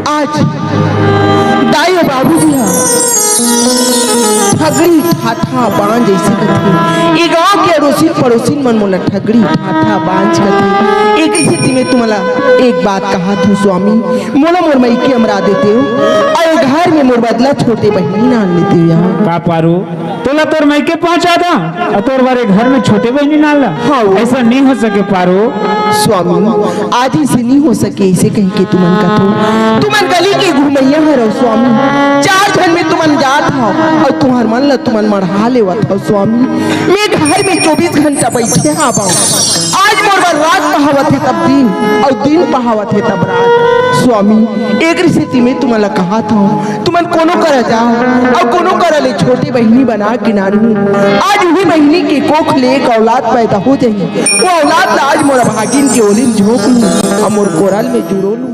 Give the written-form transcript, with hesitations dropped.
आज दाई और बाबूजी ठगड़ी ठाठा बांझ ऐसे कथे ये गांव के अड़ोसी पड़ोसी मन मोला ठगड़ी ठाठा बांझ कथे। एक स्थिति में तुम्हारा एक बात कहा था स्वामी, मोला मोर मई के अमरा देते हो और घर में मोर बदला छोटे बहनी नाल लेते हो यहाँ का पारू तोला तोर मई के पहुंचा था और तोर बारे घर में छोटे बहनी नाला। हाँ ऐसा नहीं हो सके पारू स्वामी, आज से नहीं हो सके इसे कहीं के तुमन का तो तुमन गली के घुमैया है स्वामी, 4 जन में तुमन जात हो और तुम्हार मन ला तुमन मढ़ा लेवत हो स्वामी। मैं घर में 24 घंटा बैठे हाँ पाऊँ, आज मोर बार रात पहावत है तब दिन और दिन पहावत है तब रात। स्वामी एक स्थिति में तुम्हारा कहा था तुमन कोनो कर जाओ और कोनो कर ले छोटी बहनी बना किनारे आज वही बहनी के कोख ले एक औलाद पैदा हो जाए, वो औलाद आज मोरा भागिन के ओलिम झोंक लूं और मोर कोरल में जुड़ो लूं।